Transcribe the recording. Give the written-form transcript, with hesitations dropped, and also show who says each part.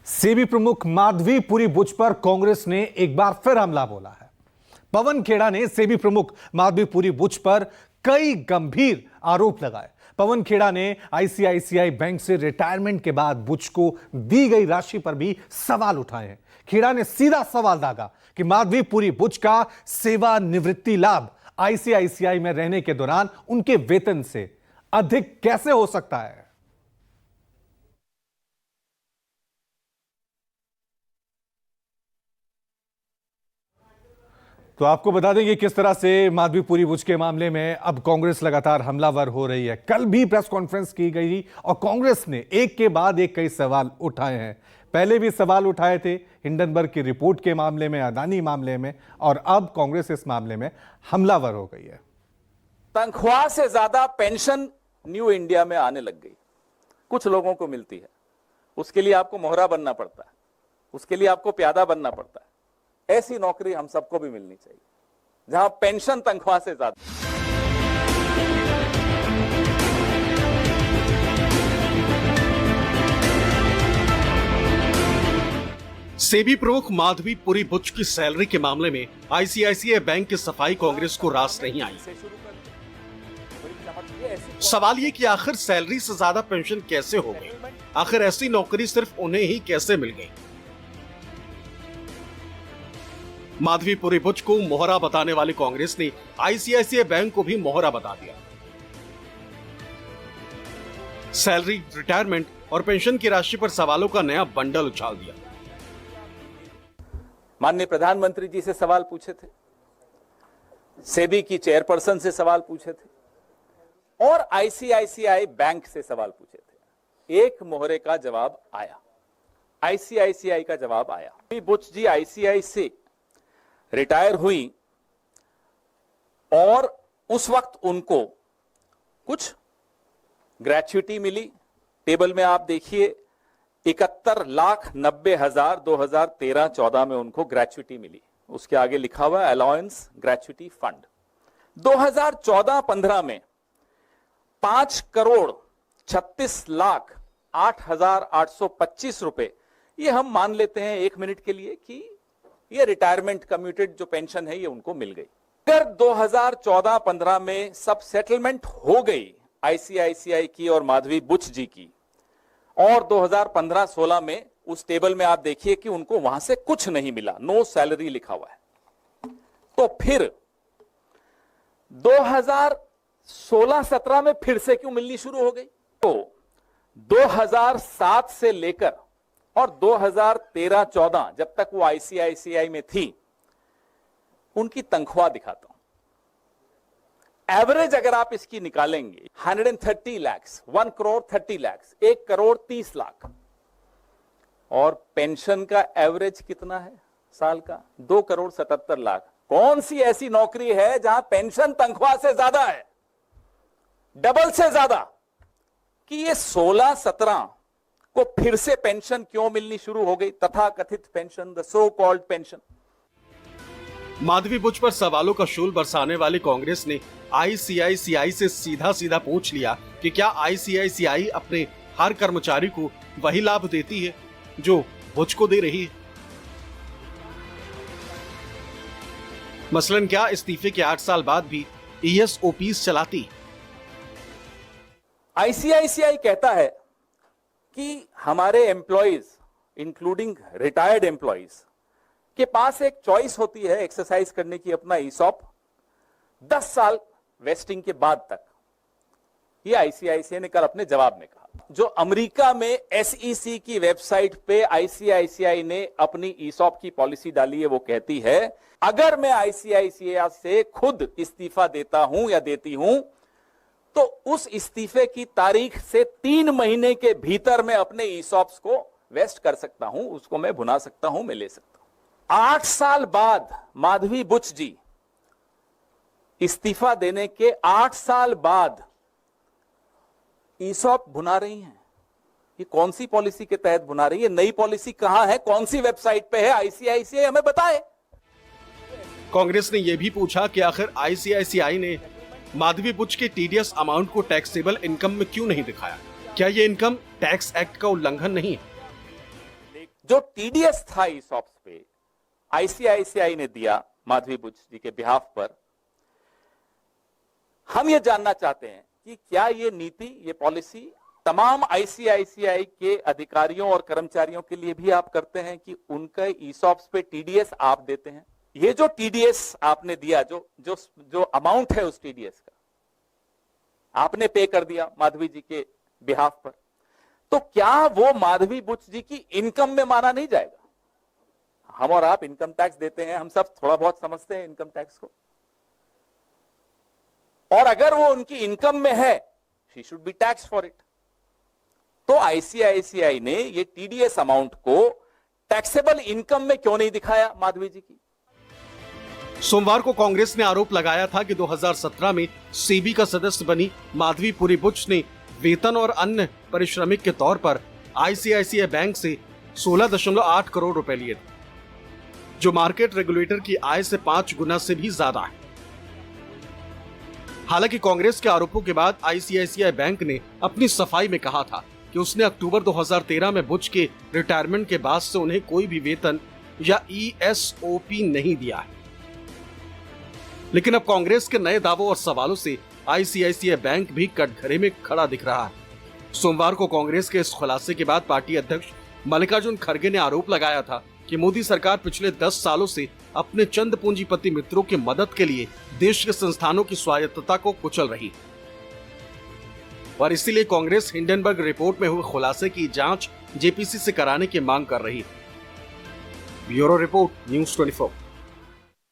Speaker 1: सेबी प्रमुख माधवीपुरी बुच पर कांग्रेस ने एक बार फिर हमला बोला है। पवन खेड़ा ने सेबी प्रमुख माधवीपुरी बुच पर कई गंभीर आरोप लगाए। पवन खेड़ा ने आईसीआईसीआई बैंक से रिटायरमेंट के बाद बुच को दी गई राशि पर भी सवाल उठाए हैं। खेड़ा ने सीधा सवाल दागा कि माधवीपुरी बुच का सेवानिवृत्ति लाभ आईसीआईसीआई में रहने के दौरान उनके वेतन से अधिक कैसे हो सकता है। तो आपको बता दें कि किस तरह से माधवीपुरी बुच के मामले में अब कांग्रेस लगातार हमलावर हो रही है। कल भी प्रेस कॉन्फ्रेंस की गई और कांग्रेस ने एक के बाद एक कई सवाल उठाए हैं। पहले भी सवाल उठाए थे हिंडनबर्ग की रिपोर्ट के मामले में, अदानी मामले में, और अब कांग्रेस इस मामले में हमलावर हो गई है।
Speaker 2: तनख्वाह से ज्यादा पेंशन न्यू इंडिया में आने लग गई, कुछ लोगों को मिलती है। उसके लिए आपको मोहरा बनना पड़ता है, उसके लिए आपको प्यादा बनना पड़ता है। ऐसी नौकरी हम सबको भी मिलनी चाहिए जहां पेंशन तनख्वाह से ज्यादा।
Speaker 3: सेबी प्रमुख माधवीपुरी बुच की सैलरी के मामले में आईसीआईसीआई बैंक की सफाई कांग्रेस को रास नहीं आई। सवाल ये कि आखिर सैलरी से ज्यादा पेंशन कैसे हो गई, आखिर ऐसी नौकरी सिर्फ उन्हें ही कैसे मिल गई। माधवीपुरी बुच को मोहरा बताने वाली कांग्रेस ने आईसीआईसीआई बैंक को भी मोहरा बता दिया। सैलरी, रिटायरमेंट और पेंशन की राशि पर सवालों का नया बंडल उछाल दिया।
Speaker 2: माननीय प्रधानमंत्री जी से सवाल पूछे थे, सेबी की चेयरपर्सन से सवाल पूछे थे और आईसीआईसीआई बैंक से सवाल पूछे थे। एक मोहरे का जवाब आया, आईसीआईसीआई का जवाब आया। बुच जी आईसीआई से रिटायर हुई और उस वक्त उनको कुछ ग्रेच्युटी मिली। टेबल में आप देखिए 71,90,000 2013-14 में उनको ग्रेच्युटी मिली। उसके आगे लिखा हुआ है अलाउंस ग्रेच्युटी फंड। 2014-15 में 5,36,08,825 रुपए, ये हम मान लेते हैं 1 मिनट के लिए कि ये रिटायरमेंट कम्यूटेड जो पेंशन है ये उनको मिल गई। अगर 2014-15 में सब सेटलमेंट हो गई आईसीआईसीआई की और माधवी बुच जी की, और 2015-16 में उस टेबल में आप देखिए कि उनको वहां से कुछ नहीं मिला, नो सैलरी लिखा हुआ है, तो फिर 2016-17 में फिर से क्यों मिलनी शुरू हो गई। तो 2007 से लेकर और 2013-14 जब तक वो आईसीआईसीआई में थी, उनकी तनख्वाह दिखाता हूं। एवरेज अगर आप इसकी निकालेंगे 130 लाख, 1 करोड़ 30 लाख, 1 करोड़ 30 लाख, और पेंशन का एवरेज कितना है साल का, 2 करोड़ 77 लाख। कौन सी ऐसी नौकरी है जहां पेंशन तनख्वाह से ज्यादा है, डबल से ज्यादा, कि ये 16-17 को फिर से पेंशन क्यों मिलनी शुरू हो गई, तथा कथित pension, the so called pension.
Speaker 3: Madhabi Buch पर सवालों का शूल बरसाने वाली कांग्रेस ने आईसीआईसीआई से सीधा सीधा पूछ लिया कि क्या आईसीआईसीआई अपने हर कर्मचारी को वही लाभ देती है जो बुच को दे रही है। मसलन क्या इस्तीफे के 8 साल बाद भी ईएसओपीस चलाती।
Speaker 2: आईसीआईसीआई कहता है कि हमारे एम्प्लॉइज इंक्लूडिंग रिटायर्ड एम्प्लॉइज के पास एक चॉइस होती है एक्सरसाइज करने की अपना ईसॉप 10 साल वेस्टिंग के बाद तक। ये आईसीआईसीआई ने कल अपने जवाब में कहा। जो अमेरिका में एसईसी की वेबसाइट पे आईसीआईसीआई ने अपनी ईसॉप की पॉलिसी डाली है, वो कहती है अगर मैं आईसीआईसीआई से खुद इस्तीफा देता हूं या देती हूं तो उस इस्तीफे की तारीख से 3 महीने के भीतर मैं अपने ईसॉप्स को वेस्ट कर सकता हूं, उसको मैं भुना सकता हूं, मैं ले सकता हूं। 8 साल बाद माधवी बुच जी इस्तीफा देने के 8 साल बाद ईसॉप भुना रही हैं। ये कौन सी पॉलिसी के तहत भुना रही है, नई पॉलिसी कहां है, कौन सी वेबसाइट पे है, आईसीआईसीआई हमें बताए।
Speaker 3: कांग्रेस ने यह भी पूछा कि आखिर आईसीआईसीआई ने माधवी बुच के टीडीएस अमाउंट को टैक्सेबल इनकम में क्यों नहीं दिखाया। क्या ये इनकम टैक्स एक्ट का उल्लंघन नहीं है।
Speaker 2: जो टीडीएस था ईसॉप्स पे आईसीआईसीआई ने दिया माधवी बुच जी के बिहाफ पर, हम ये जानना चाहते हैं कि क्या ये नीति, ये पॉलिसी तमाम आईसीआईसीआई के अधिकारियों और कर्मचारियों के लिए भी आप करते हैं कि उनके ईसॉप्स पे टीडीएस आप देते हैं? ये जो टीडीएस आपने दिया, जो अमाउंट है उस टीडीएस का आपने पे कर दिया माधवी जी के बिहाफ पर, तो क्या वो माधवी बुच जी की इनकम में माना नहीं जाएगा? हम और आप इनकम टैक्स देते हैं, हम सब थोड़ा बहुत समझते हैं इनकम टैक्स को, और अगर वो उनकी इनकम में है, she should be tax for it. तो आईसीआईसीआई ने ये टीडीएस अमाउंट को टैक्सेबल इनकम में क्यों नहीं दिखाया माधवी जी की?
Speaker 3: सोमवार को कांग्रेस ने आरोप लगाया था कि 2017 में सेबी का सदस्य बनी माधवी पुरी बुच ने वेतन और अन्य पारिश्रमिक के तौर पर आईसीआईसीआई बैंक से 16.8 करोड़ रुपए लिए थे, जो मार्केट रेगुलेटर की आय से 5 गुना से भी ज्यादा है। हालांकि कांग्रेस के आरोपों के बाद आईसीआईसीआई बैंक ने अपनी सफाई में कहा था कि उसने अक्टूबर 2013 में बुच के रिटायरमेंट के बाद से उन्हें कोई भी वेतन या ईएसओपी नहीं दिया है। लेकिन अब कांग्रेस के नए दावों और सवालों से आईसीआईसीआई बैंक भी कटघरे में खड़ा दिख रहा है। सोमवार को कांग्रेस के इस खुलासे के बाद पार्टी अध्यक्ष मल्लिकार्जुन खड़गे ने आरोप लगाया था कि मोदी सरकार पिछले 10 सालों से अपने चंद पूंजीपति मित्रों की मदद के लिए देश के संस्थानों की स्वायत्तता को कुचल रही है, और इसीलिए कांग्रेस हिंडनबर्ग रिपोर्ट में हुए खुलासे की जांच जेपीसी से कराने की मांग कर रही है। Bureau report, news 24।